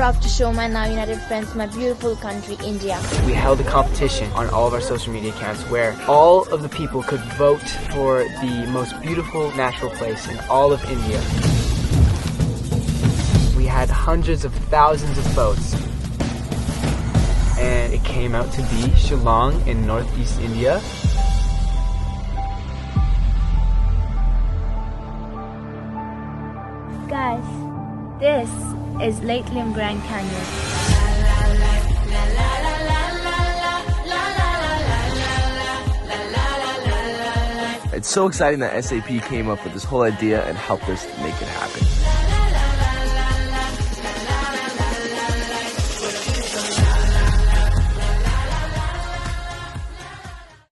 proud to show my now united friends my beautiful country, India. We held a competition on all of our social media accounts where all of the people could vote for the most beautiful natural place in all of India. We had hundreds of thousands of votes, and it came out to be Shillong in northeast India. Guys, this is Lake Lim Grand Canyon. It's so exciting that SAP came up with this whole idea and helped us make it happen.